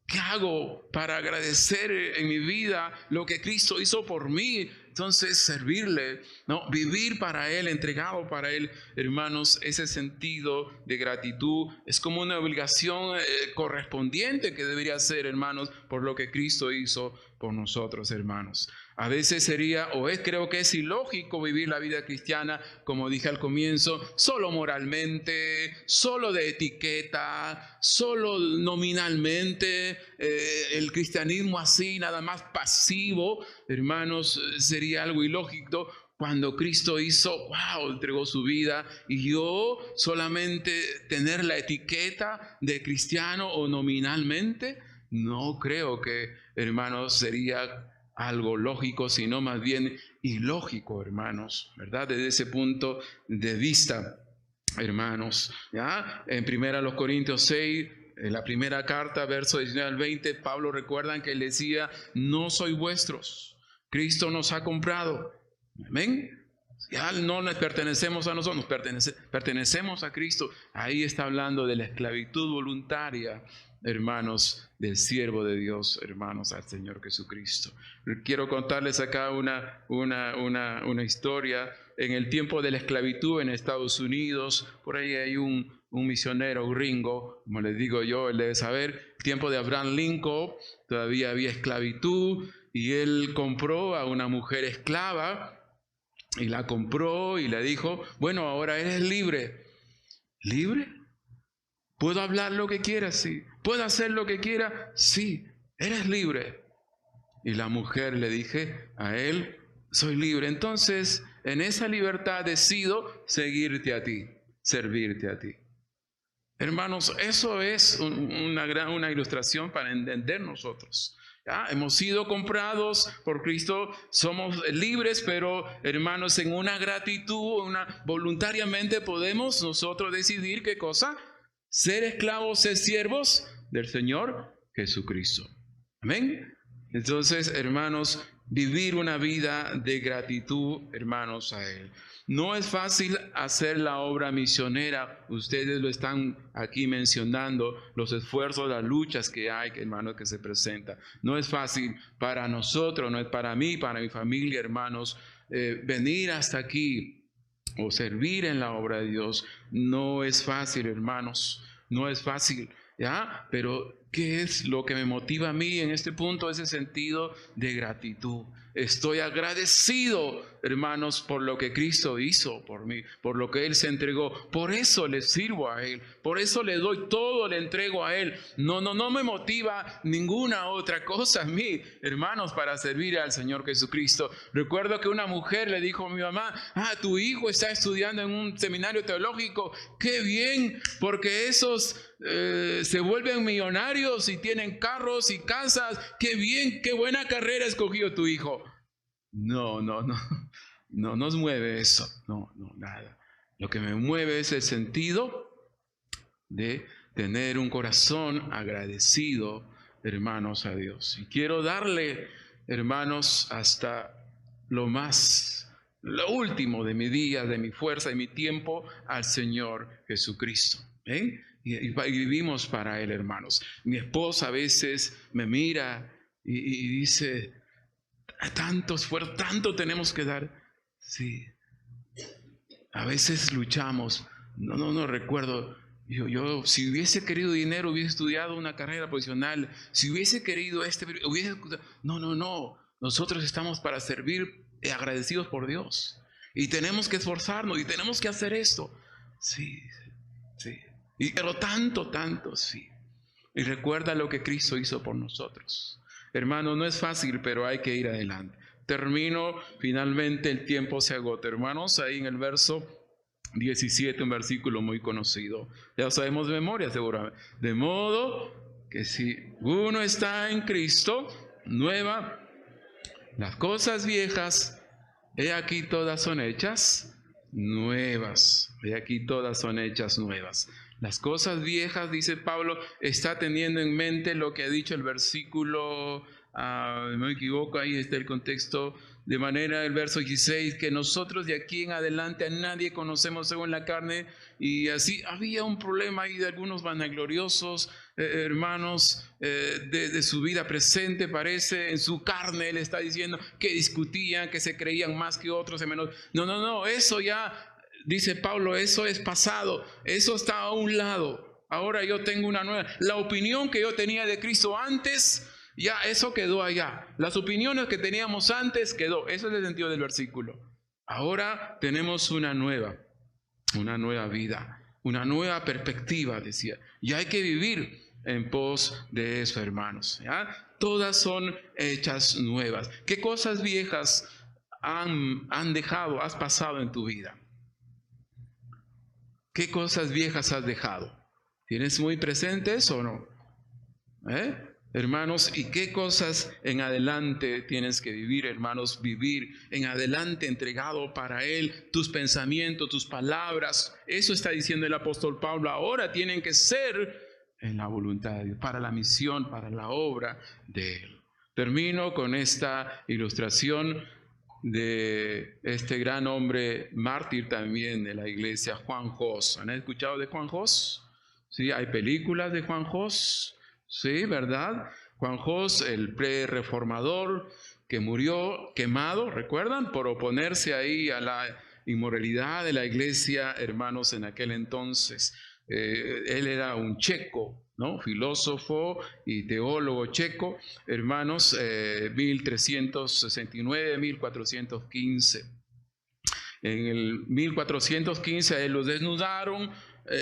¿qué hago para agradecer en mi vida lo que Cristo hizo por mí? Entonces, servirle, ¿no? Vivir para Él, entregado para Él, hermanos, ese sentido de gratitud es como una obligación correspondiente que debería ser, hermanos, por lo que Cristo hizo por nosotros, hermanos. A veces sería, creo que es ilógico vivir la vida cristiana, como dije al comienzo, solo moralmente, solo de etiqueta, solo nominalmente, el cristianismo así, nada más pasivo, hermanos, sería algo ilógico. Cuando Cristo entregó su vida, y yo solamente tener la etiqueta de cristiano o nominalmente, no creo que, hermanos, sería algo lógico, sino más bien ilógico, hermanos, ¿verdad? Desde ese punto de vista, hermanos, ¿ya? En 1 Corintios 6, en la primera carta, versos 19 al 20, Pablo, recuerdan que él decía, no sois vuestros, Cristo nos ha comprado. Amén. Ya no nos pertenecemos a nosotros, pertenecemos a Cristo. Ahí está hablando de la esclavitud voluntaria, hermanos, del siervo de Dios, hermanos, al Señor Jesucristo. Quiero contarles acá una historia. En el tiempo de la esclavitud en Estados Unidos, por ahí hay un misionero gringo, como les digo yo, él debe saber, el tiempo de Abraham Lincoln, todavía había esclavitud, y él compró a una mujer esclava, y la compró y le dijo, bueno, ahora eres libre. ¿Libre? ¿Puedo hablar lo que quiera? Sí. ¿Puedo hacer lo que quiera? Sí. Eres libre. Y la mujer le dije a él, soy libre. Entonces, en esa libertad decido seguirte a ti, servirte a ti. Hermanos, eso es una ilustración para entender nosotros. ¿Ya? Hemos sido comprados por Cristo, somos libres, pero hermanos, en una gratitud, voluntariamente podemos nosotros decidir qué cosa, ser esclavos, ser siervos del Señor Jesucristo. Amén. Entonces, hermanos, vivir una vida de gratitud, hermanos, a Él. No es fácil hacer la obra misionera. Ustedes lo están aquí mencionando, los esfuerzos, las luchas que hay, hermanos, que se presentan. No es fácil para nosotros, no es para mí, para mi familia, hermanos, venir hasta aquí o servir en la obra de Dios. No es fácil, hermanos, no es fácil, ¿ya? Pero ¿qué es lo que me motiva a mí en este punto? Ese sentido de gratitud. Estoy agradecido, hermanos, por lo que Cristo hizo por mí, por lo que Él se entregó. Por eso le sirvo a Él, por eso le doy todo, le entrego a Él. No me motiva ninguna otra cosa a mí, hermanos, para servir al Señor Jesucristo. Recuerdo que una mujer le dijo a mi mamá, tu hijo está estudiando en un seminario teológico. ¡Qué bien! Porque esos se vuelven millonarios y tienen carros y casas. ¡Qué bien! ¡Qué buena carrera escogió tu hijo! No nos mueve eso. No, nada. Lo que me mueve es el sentido de tener un corazón agradecido, hermanos, a Dios. Y quiero darle, hermanos, hasta lo último de mi día, de mi fuerza y mi tiempo al Señor Jesucristo. Y vivimos para Él, hermanos. Mi esposa a veces me mira y dice, tanto esfuerzo, tanto tenemos que dar. Sí. A veces luchamos. No recuerdo. Yo si hubiese querido dinero, hubiese estudiado una carrera profesional. Si hubiese querido hubiese... No. Nosotros estamos para servir, agradecidos por Dios. Y tenemos que esforzarnos y tenemos que hacer esto. Sí. Pero tanto, sí. Y recuerda lo que Cristo hizo por nosotros. Hermano, no es fácil, pero hay que ir adelante. Termino, finalmente el tiempo se agota. Hermanos, ahí en el verso 17, un versículo muy conocido. Ya lo sabemos de memoria seguramente. De modo que si uno está en Cristo, nueva, las cosas viejas, he aquí todas son hechas nuevas. He aquí todas son hechas nuevas. Las cosas viejas, dice Pablo, está teniendo en mente lo que ha dicho el versículo, no me equivoco, ahí está el contexto, de manera el verso 16, que nosotros de aquí en adelante a nadie conocemos según la carne, y así había un problema ahí de algunos vanagloriosos, hermanos, de su vida presente, parece, en su carne, él está diciendo que discutían, que se creían más que otros, menos. No, eso ya... Dice Pablo, eso es pasado, eso está a un lado. Ahora yo tengo una nueva. La opinión que yo tenía de Cristo antes, ya eso quedó allá. Las opiniones que teníamos antes quedó. Eso es el sentido del versículo. Ahora tenemos una nueva vida, una nueva perspectiva, decía. Y hay que vivir en pos de eso, hermanos. ¿Ya? Todas son hechas nuevas. ¿Qué cosas viejas has pasado en tu vida? ¿Qué cosas viejas has dejado? ¿Tienes muy presentes o no? Hermanos, ¿y qué cosas en adelante tienes que vivir, hermanos? Vivir en adelante entregado para Él, tus pensamientos, tus palabras. Eso está diciendo el apóstol Pablo. Ahora tienen que ser en la voluntad de Dios, para la misión, para la obra de Él. Termino con esta ilustración de este gran hombre mártir también de la iglesia, Juan Jos. ¿Han escuchado de Juan Jos? Sí, hay películas de Juan Jos, sí, ¿verdad? Juan Jos, el pre-reformador que murió quemado, ¿recuerdan? Por oponerse ahí a la inmoralidad de la iglesia, hermanos, en aquel entonces. Él era un checo, ¿no? Filósofo y teólogo checo, hermanos, 1369, 1415. En el 1415 a él lo desnudaron,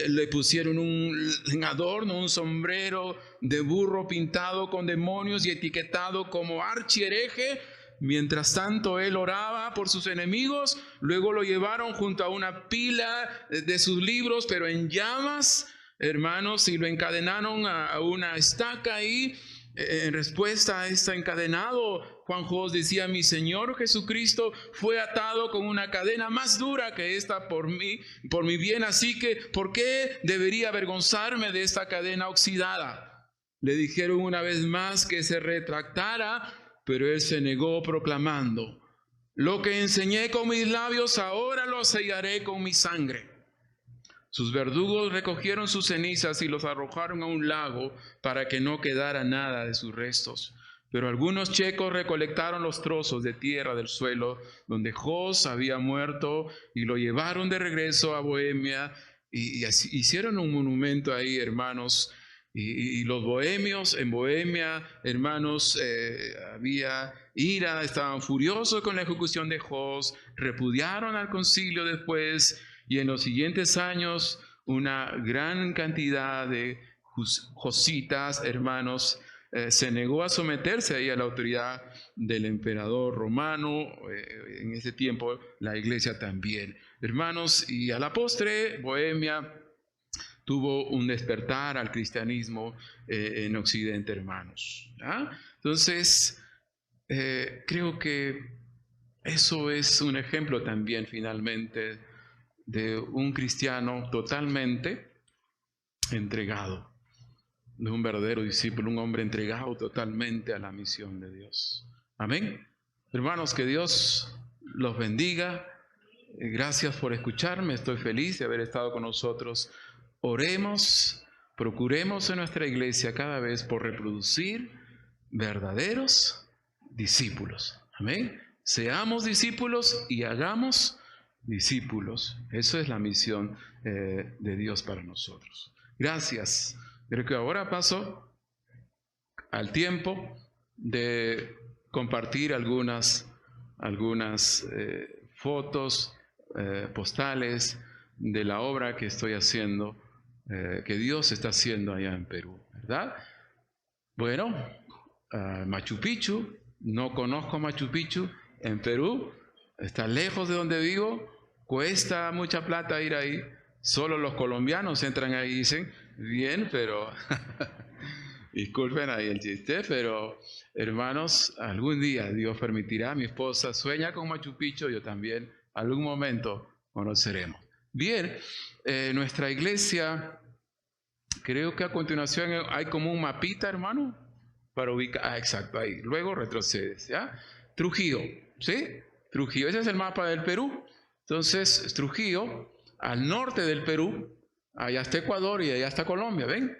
le pusieron un adorno, un sombrero de burro pintado con demonios y etiquetado como archihereje. Mientras tanto él oraba por sus enemigos, luego lo llevaron junto a una pila de sus libros, pero en llamas, hermanos, y lo encadenaron a una estaca ahí. En respuesta a este encadenado, Juan Jos decía: mi Señor Jesucristo fue atado con una cadena más dura que esta por mi bien, así que ¿por qué debería avergonzarme de esta cadena oxidada? Le dijeron una vez más que se retractara, pero él se negó proclamando: lo que enseñé con mis labios, ahora lo sellaré con mi sangre. Sus verdugos recogieron sus cenizas y los arrojaron a un lago para que no quedara nada de sus restos. Pero algunos checos recolectaron los trozos de tierra del suelo donde Jos había muerto y lo llevaron de regreso a Bohemia y así hicieron un monumento ahí, hermanos. Y los bohemios en Bohemia, hermanos, había ira, estaban furiosos con la ejecución de Jos, repudiaron al concilio después, y en los siguientes años una gran cantidad de jositas, hermanos, se negó a someterse ahí a la autoridad del emperador romano. En ese tiempo la iglesia también, hermanos, y a la postre Bohemia tuvo un despertar al cristianismo en Occidente, hermanos. ¿Ah? Entonces, creo que eso es un ejemplo también, finalmente, de un cristiano totalmente entregado, de un verdadero discípulo, un hombre entregado totalmente a la misión de Dios. Amén. Hermanos, que Dios los bendiga. Gracias por escucharme. Estoy feliz de haber estado con nosotros. Oremos, procuremos en nuestra iglesia cada vez por reproducir verdaderos discípulos. Amén. Seamos discípulos y hagamos discípulos. Eso es la misión de Dios para nosotros. Gracias. Creo que ahora paso al tiempo de compartir algunas fotos, postales de la obra que estoy haciendo, que Dios está haciendo allá en Perú, ¿verdad? Bueno, Machu Picchu, no conozco Machu Picchu en Perú, está lejos de donde vivo, cuesta mucha plata ir ahí, solo los colombianos entran ahí y dicen, bien, pero disculpen ahí el chiste, pero hermanos, algún día Dios permitirá, mi esposa sueña con Machu Picchu, yo también, algún momento conoceremos. Bien, nuestra iglesia, creo que a continuación hay como un mapita, hermano, para ubicar, exacto, ahí, luego retrocedes, ¿ya? Trujillo, ¿sí? Trujillo, ese es el mapa del Perú. Entonces, Trujillo, al norte del Perú, allá está Ecuador y allá está Colombia, ¿ven?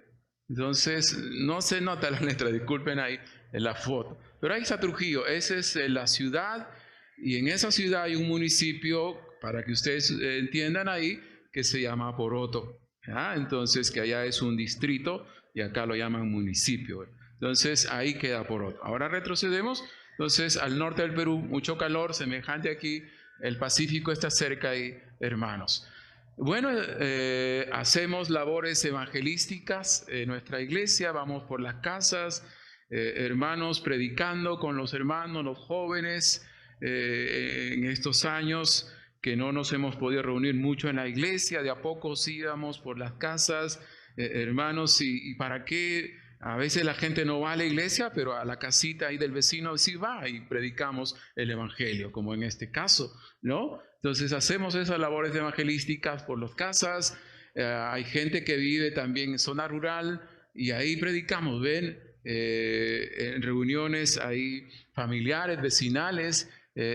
Entonces, no se nota la letra, disculpen ahí en la foto. Pero ahí está Trujillo, esa es la ciudad, y en esa ciudad hay un municipio, para que ustedes entiendan ahí, que se llama Poroto. ¿Ya? Entonces, que allá es un distrito y acá lo llaman municipio. Entonces, ahí queda Poroto. Ahora retrocedemos. Entonces, al norte del Perú, mucho calor, semejante aquí, el Pacífico está cerca ahí, hermanos. Bueno, hacemos labores evangelísticas en nuestra iglesia, vamos por las casas, hermanos, predicando con los hermanos, los jóvenes, en estos años que no nos hemos podido reunir mucho en la iglesia, de a poco íbamos por las casas, hermanos, y para qué, a veces la gente no va a la iglesia, pero a la casita ahí del vecino sí va y predicamos el evangelio, como en este caso, ¿no? Entonces hacemos esas labores evangelísticas por las casas, hay gente que vive también en zona rural y ahí predicamos, ven, en reuniones ahí familiares, vecinales,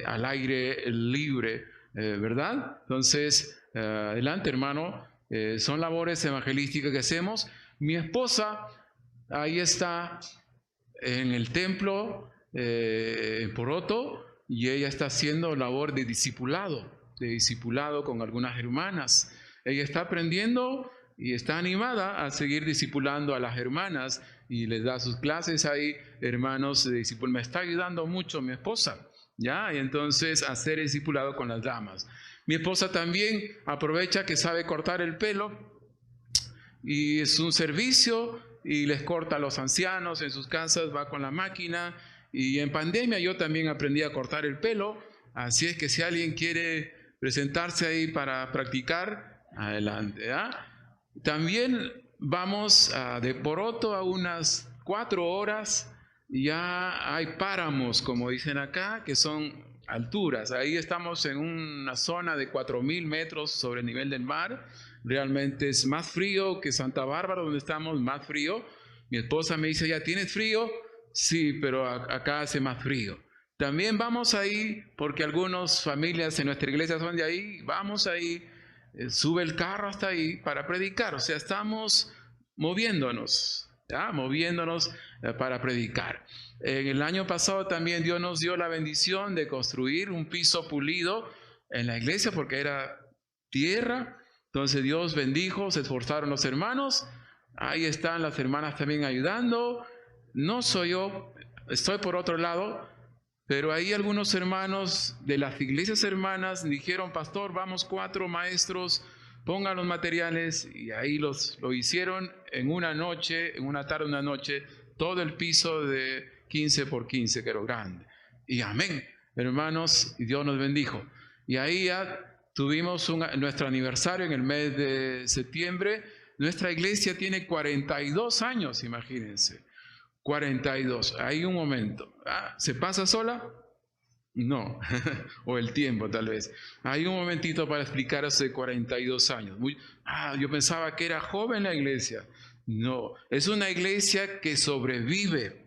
al aire libre, ¿verdad? Entonces, adelante, hermano, son labores evangelísticas que hacemos. Mi esposa ahí está en el templo en Poroto y ella está haciendo labor de discipulado con algunas hermanas. Ella está aprendiendo y está animada a seguir discipulando a las hermanas y les da sus clases ahí, hermanos de discipulado. Me está ayudando mucho mi esposa, ¿ya? Y entonces hacer discipulado con las damas. Mi esposa también aprovecha que sabe cortar el pelo y es un servicio y les corta a los ancianos en sus casas, va con la máquina. Y en pandemia yo también aprendí a cortar el pelo, así es que si alguien quiere presentarse ahí para practicar, adelante. También vamos de Poroto a unas 4 horas, ya hay páramos, como dicen acá, que son alturas. Ahí estamos en una zona de 4.000 metros sobre el nivel del mar. Realmente es más frío que Santa Bárbara, donde estamos, más frío. Mi esposa me dice, ¿ya tienes frío? Sí, pero acá hace más frío. También vamos ahí, porque algunas familias en nuestra iglesia son de ahí, vamos ahí, sube el carro hasta ahí para predicar. O sea, estamos moviéndonos, ¿ya? Moviéndonos para predicar. El año pasado también Dios nos dio la bendición de construir un piso pulido en la iglesia porque era tierra. Entonces Dios bendijo, se esforzaron los hermanos. Ahí están las hermanas también ayudando. No soy yo, estoy por otro lado, pero ahí algunos hermanos de las iglesias hermanas dijeron, pastor, vamos 4 maestros, pongan los materiales, y ahí lo hicieron en una noche, en una tarde, una noche, todo el piso de 15 por 15, que era grande. Y amén, hermanos, y Dios nos bendijo. Y ahí ya tuvimos nuestro aniversario en el mes de septiembre. Nuestra iglesia tiene 42 años, imagínense. 42, hay un momento. ¿Se pasa sola? No, o el tiempo tal vez. Hay un momentito para explicar hace 42 años. Yo pensaba que era joven la iglesia. No, es una iglesia que sobrevive.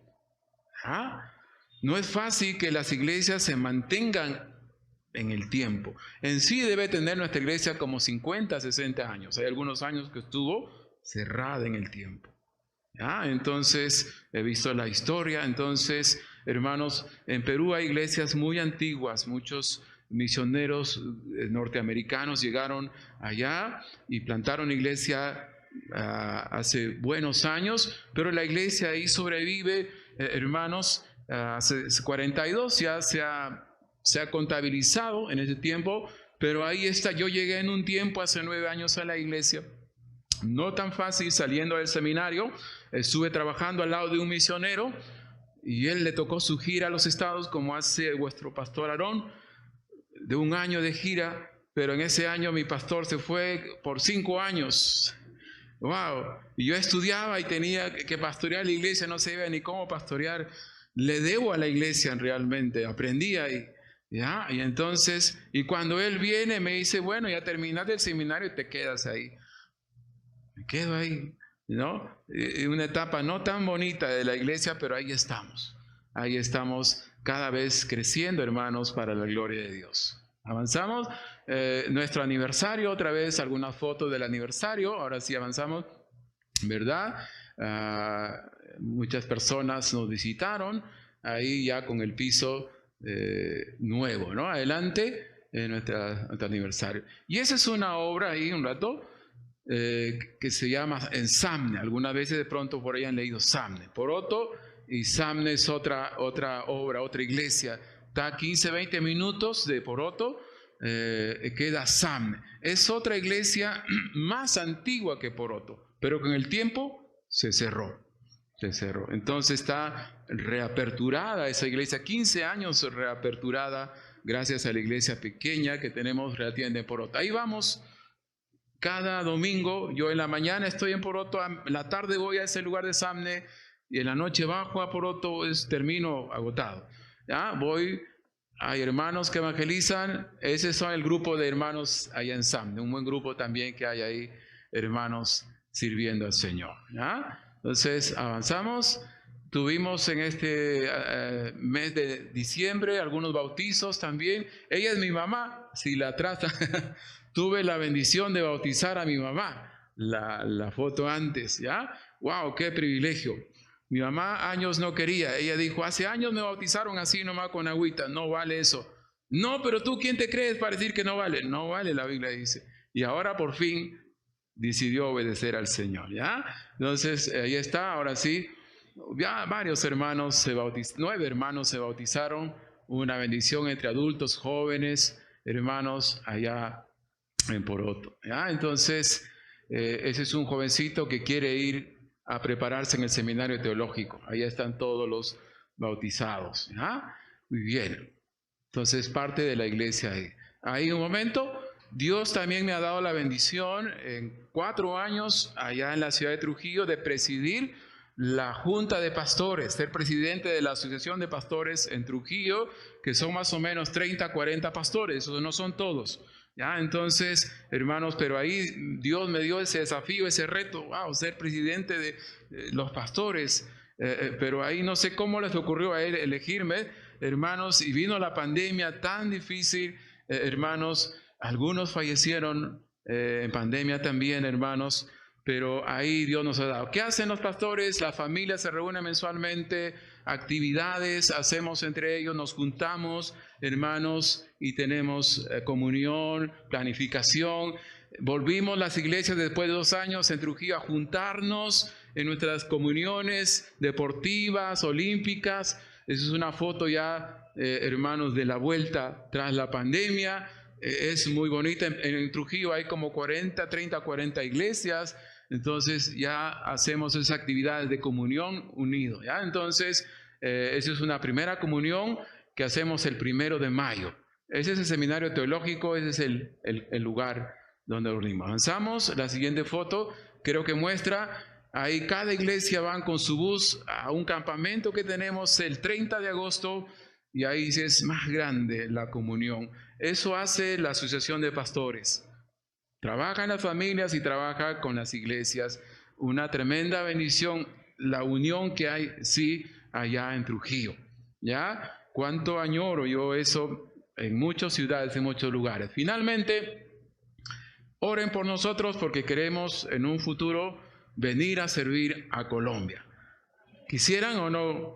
No es fácil que las iglesias se mantengan en el tiempo. En sí debe tener nuestra iglesia como 50, 60 años. Hay algunos años que estuvo cerrada en el tiempo. Entonces, he visto la historia. Entonces, hermanos, en Perú hay iglesias muy antiguas. Muchos misioneros norteamericanos llegaron allá y plantaron iglesia hace buenos años, pero la iglesia ahí sobrevive, hermanos. Hace 42 ya se ha contabilizado en ese tiempo, pero ahí está. Yo llegué en un tiempo, hace 9 años, a la iglesia. No tan fácil, saliendo del seminario, estuve trabajando al lado de un misionero y él le tocó su gira a los estados, como hace vuestro pastor Aarón, de un año de gira, pero en ese año mi pastor se fue por 5 años. ¡Wow! Y yo estudiaba y tenía que pastorear la iglesia, no sabía ni cómo pastorear. Le debo a la iglesia realmente, aprendí ahí. Y entonces, y cuando él viene me dice, bueno, ya terminaste el seminario y te quedas ahí. Me quedo ahí, ¿no? Una etapa no tan bonita de la iglesia, pero ahí estamos. Ahí estamos cada vez creciendo, hermanos, para la gloria de Dios. Avanzamos. Nuestro aniversario, otra vez algunas fotos del aniversario. Ahora sí avanzamos, ¿verdad? Muchas personas nos visitaron ahí ya con el piso nuevo, ¿no? Adelante, nuestro aniversario. Y esa es una obra ahí, un rato, que se llama en Samne. Algunas veces de pronto por ahí han leído Samne. Poroto y Samne es otra obra, otra iglesia. Está a 15, 20 minutos de Poroto, queda Samne. Es otra iglesia más antigua que Poroto, pero con el tiempo se cerró. Entonces está reaperturada esa iglesia, 15 años reaperturada, gracias a la iglesia pequeña que tenemos relativamente en Poroto. Ahí vamos. Cada domingo, yo en la mañana estoy en Poroto, en la tarde voy a ese lugar de Samne y en la noche bajo a Poroto, termino agotado. Hay hermanos que evangelizan, ese es el grupo de hermanos allá en Samne, un buen grupo también que hay ahí, hermanos sirviendo al Señor. Entonces avanzamos. Tuvimos en este mes de diciembre algunos bautizos también. Ella es mi mamá, si la trata. Tuve la bendición de bautizar a mi mamá, la foto antes, ¿ya? ¡Wow! ¡Qué privilegio! Mi mamá años no quería. Ella dijo, hace años me bautizaron así nomás con agüita. No vale eso. No, pero tú, ¿quién te crees para decir que no vale? No vale, la Biblia dice. Y ahora por fin decidió obedecer al Señor, ¿ya? Entonces, ahí está, ahora sí. Ya varios hermanos 9 hermanos se bautizaron. Una bendición entre adultos, jóvenes. hermanos, allá en Poroto. ¿Ya? Entonces, ese es un jovencito que quiere ir a prepararse en el seminario teológico. Allá están todos los bautizados. ¿Ya? Muy bien. Entonces, parte de la iglesia ahí. Ahí un momento, Dios también me ha dado la bendición en 4 años allá en la ciudad de Trujillo de presidir la Junta de Pastores, ser presidente de la Asociación de Pastores en Trujillo, que son más o menos 30, 40 pastores, esos no son todos. ¿Ya? Entonces, hermanos, pero ahí Dios me dio ese desafío, ese reto, wow, ser presidente de los pastores, pero ahí no sé cómo les ocurrió a él elegirme, hermanos, y vino la pandemia tan difícil, hermanos, algunos fallecieron en pandemia también, hermanos, pero ahí Dios nos ha dado. ¿Qué hacen los pastores? La familia se reúne mensualmente, actividades hacemos entre ellos, nos juntamos, hermanos, y tenemos comunión, planificación. Volvimos las iglesias después de 2 años en Trujillo a juntarnos en nuestras comuniones deportivas, olímpicas. Esa es una foto ya, hermanos, de la vuelta tras la pandemia. Es muy bonita. En Trujillo hay como 40 iglesias. Entonces ya hacemos esas actividades de comunión unido. ¿Ya? Entonces, esa es una primera comunión que hacemos el 1 de mayo. Ese es el seminario teológico, ese es el lugar donde nos reunimos. Avanzamos, la siguiente foto creo que muestra, ahí cada iglesia van con su bus a un campamento que tenemos el 30 de agosto y ahí es más grande la comunión. Eso hace la Asociación de Pastores. Trabaja en las familias y trabaja con las iglesias. Una tremenda bendición, la unión que hay, sí, allá en Trujillo. ¿Ya? Cuánto añoro yo eso en muchas ciudades, en muchos lugares. Finalmente, oren por nosotros porque queremos en un futuro venir a servir a Colombia. ¿Quisieran o no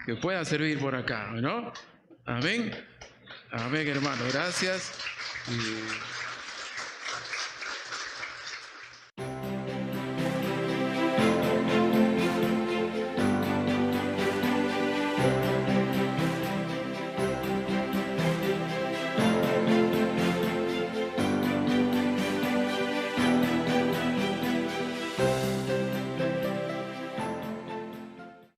que puedan servir por acá, no? Amén. Amén, hermano. Gracias.